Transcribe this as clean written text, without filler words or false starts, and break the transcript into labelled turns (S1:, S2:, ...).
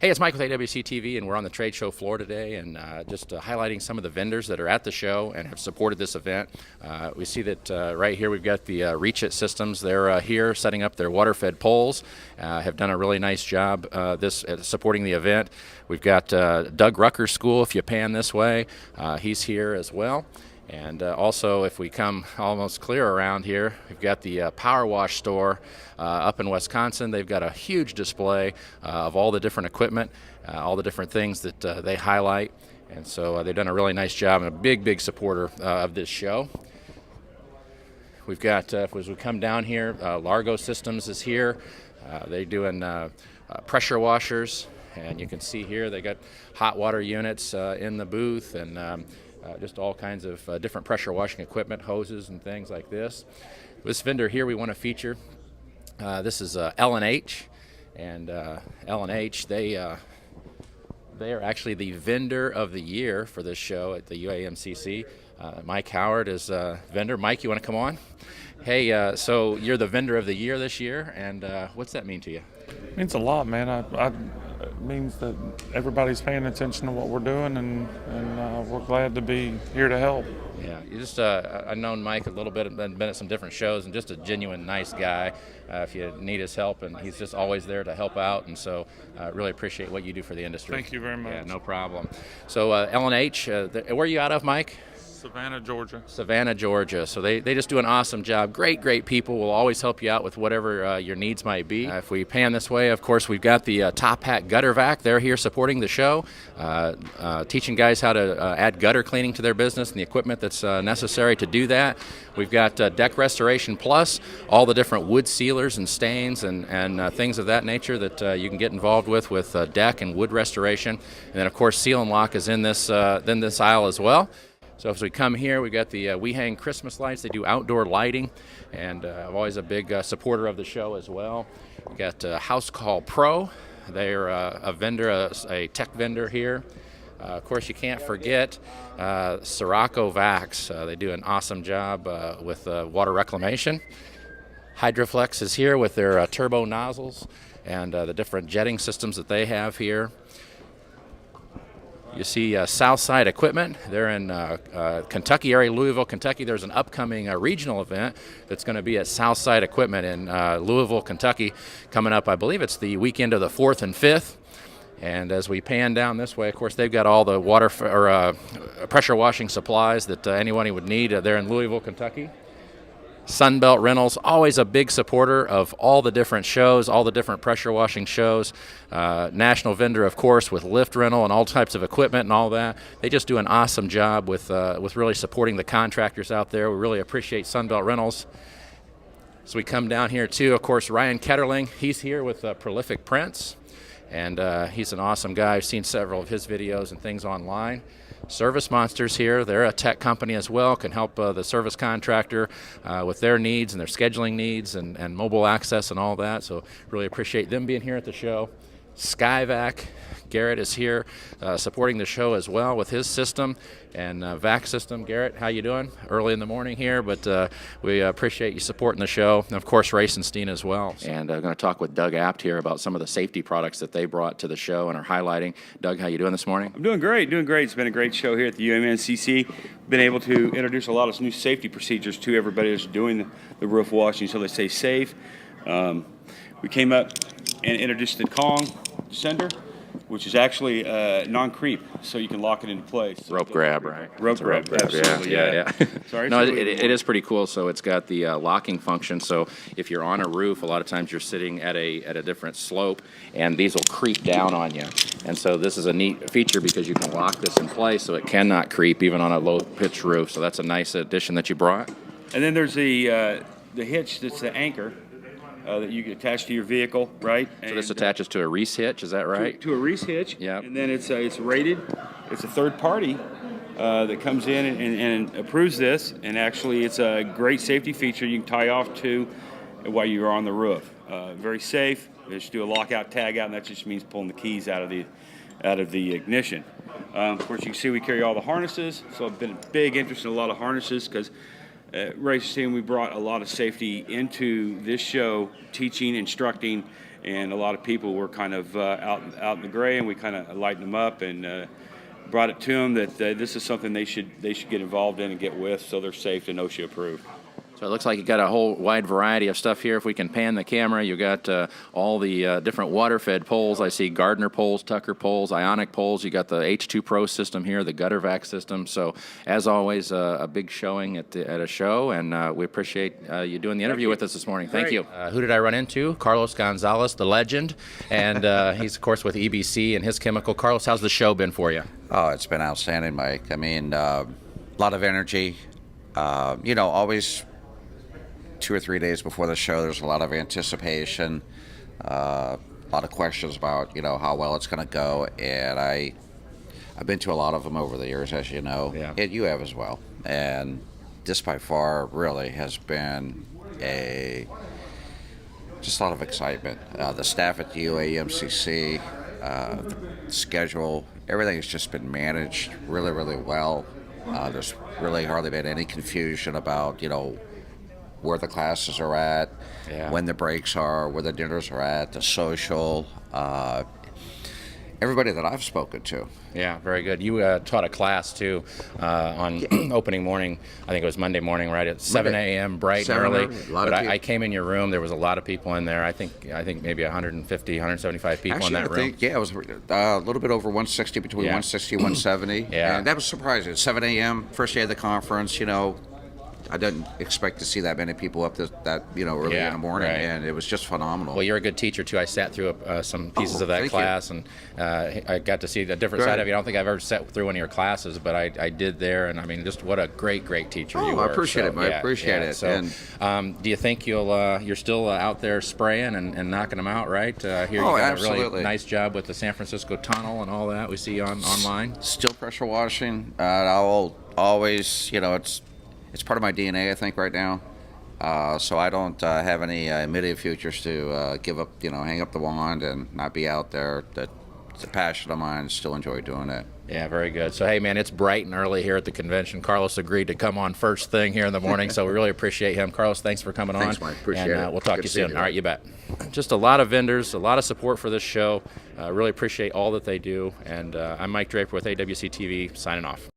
S1: Hey, it's Mike with AWC TV, and we're on the trade show floor today, and just highlighting some of the vendors that are at the show and have supported this event. We see that right here we've got the Reach It Systems. They're here setting up their water-fed poles. Have done a really nice job supporting the event. We've got Doug Rucker's school, if you pan this way. He's here as well. And also, if we come almost clear around here, we've got the Power Wash store up in Wisconsin. They've got a huge display of all the different equipment, all the different things that they highlight. And so they've done a really nice job, and a big supporter of this show. We've got, as we come down here, Largo Systems is here. They're doing pressure washers, and you can see here they got hot water units in the booth, and just all kinds of different pressure washing equipment, hoses and things like this. This vendor here we want to feature. This is L&H, and L&H, they are actually the vendor of the year for this show at the UAMCC. Mike Howard is a vendor. Mike, you want to come on? Hey, so you're the vendor of the year this year, and what's that mean to you?
S2: It means a lot, man. It means that everybody's paying attention to what we're doing, and we're glad to be here to help.
S1: Yeah, you just I've known Mike a little bit, been at some different shows, and just a genuine nice guy. If you need his help, and he's just always there to help out, and so really appreciate what you do for the industry.
S2: Thank you very much.
S1: Yeah, no problem. So L&H, where are you out of, Mike?
S2: Savannah, Georgia.
S1: Savannah, Georgia. So they just do an awesome job. Great people. Will always help you out with whatever your needs might be. If we pan this way, of course, we've got the Top Hat Gutter Vac. They're here supporting the show, teaching guys how to add gutter cleaning to their business and the equipment that's necessary to do that. We've got Deck Restoration Plus, all the different wood sealers and stains and things of that nature that you can get involved with deck and wood restoration. And then, of course, Seal and Lock is in this aisle as well. So as we come here, we've got the We Hang Christmas lights. They do outdoor lighting, and I'm always a big supporter of the show as well. We've got House Call Pro. They're a vendor, a tech vendor here. Of course, you can't forget Sirocco Vacs. They do an awesome job with water reclamation. Hydroflex is here with their turbo nozzles and the different jetting systems that they have here. You see Southside Equipment. They're in Kentucky area, Louisville, Kentucky. There's an upcoming regional event that's going to be at Southside Equipment in Louisville, Kentucky, coming up. I believe it's the weekend of the 4th and 5th. And as we pan down this way, of course, they've got all the water or pressure washing supplies that anyone would need there in Louisville, Kentucky. Sunbelt Rentals, always a big supporter of all the different shows, all the different pressure washing shows. National vendor, of course, with lift rental and all types of equipment and all that. They just do an awesome job with really supporting the contractors out there. We really appreciate Sunbelt Rentals. So we come down here too, of course, Ryan Ketterling. He's here with Prolific Prints, and he's an awesome guy. I've seen several of his videos and things online. Service Monsters here. They're a tech company as well, can help the service contractor with their needs and their scheduling needs and mobile access and all that. So really appreciate them being here at the show. Skyvac, Garrett is here supporting the show as well with his system and vac system. Garrett, how you doing? Early in the morning here, but we appreciate you supporting the show. And of course, Racenstein as well. And I'm going to talk with Doug Apt here about some of the safety products that they brought to the show and are highlighting. Doug, how you doing this morning?
S3: I'm doing great. It's been a great show here at the UAMCC. Been able to introduce a lot of new safety procedures to everybody that's doing the roof washing so they stay safe. We came up and introduced the Kong Sender, which is actually non-creep, so you can lock it into place.
S1: Rope grab, right?
S3: Rope grab, absolutely,
S1: yeah.
S3: Sorry,
S1: no, it is pretty cool. So it's got the locking function. So if you're on a roof, a lot of times you're sitting at a different slope, and these will creep down on you. And so this is a neat feature because you can lock this in place so it cannot creep even on a low-pitched roof. So that's a nice addition that you brought.
S3: And then there's the hitch that's the anchor. That you can attach to your vehicle, right?
S1: So this attaches to a Reese hitch, is that right?
S3: To a Reese hitch.
S1: Yeah.
S3: And then it's rated. It's a third party that comes in and approves this, and actually it's a great safety feature you can tie off to while you're on the roof. Very safe. They just do a lockout, tag out, and that just means pulling the keys out of the ignition. Of course, you can see we carry all the harnesses, so I've been a big interest in a lot of harnesses because Racenstein, we brought a lot of safety into this show, teaching, instructing, and a lot of people were kind of out in the gray, and we kind of lightened them up and brought it to them that this is something they should get involved in and get with, so they're safe and OSHA approved.
S1: So it looks like you got a whole wide variety of stuff here. If we can pan the camera, you got all the different water-fed poles. I see Gardner poles, Tucker poles, Ionic poles. You got the H2 Pro system here, the gutter vac system. So as always, a big showing at a show, and we appreciate you doing the interview with us this morning. Thank you. Who did I run into? Carlos Gonzalez, the legend, and he's of course with EBC and his chemical. Carlos, how's the show been for you?
S4: Oh, it's been outstanding, Mike. I mean, a lot of energy. Always 2 or 3 days before the show, there's a lot of anticipation, a lot of questions about, how well it's going to go. And I've been to a lot of them over the years, as you know, and you have as well. And this by far really has been just a lot of excitement. The staff at the UAMCC, the schedule, everything has just been managed really, really well. There's really hardly been any confusion about, where the classes are at, when the breaks are, where the dinners are at, the social, everybody that I've spoken to.
S1: Yeah, very good. You taught a class, too, on opening morning. I think it was Monday morning, right, at 7 a.m., bright and early. But I came in your room. There was a lot of people in there. I think maybe 150, 175 people in that room.
S4: It was a little bit over 160, between 160 and 170. And that was surprising. 7 a.m., first day of the conference, I didn't expect to see that many people up that early in the morning, and it was just phenomenal.
S1: Well, you're a good teacher too. I sat through some pieces of that class, and I got to see the different side of you. I don't think I've ever sat through one of your classes, but I did there, and I mean, just what a great teacher you were.
S4: I appreciate it, Mike. I appreciate it.
S1: So, do you think you're still out there spraying and knocking them out, right? Here you got
S4: absolutely.
S1: a really nice job with the San Francisco tunnel and all that we see online.
S4: Still pressure washing. I'll always, it's part of my DNA, I think, right now. So I don't have any immediate futures to give up, hang up the wand and not be out there. It's a passion of mine. Still enjoy doing it.
S1: Yeah, very good. So, hey, man, it's bright and early here at the convention. Carlos agreed to come on first thing here in the morning, so we really appreciate him. Carlos, thanks for coming on.
S4: Thanks, Mike. Appreciate it.
S1: We'll talk to you soon. All right, you bet. Just a lot of vendors, a lot of support for this show. Really appreciate all that they do. And I'm Mike Draper with AWC TV, signing off.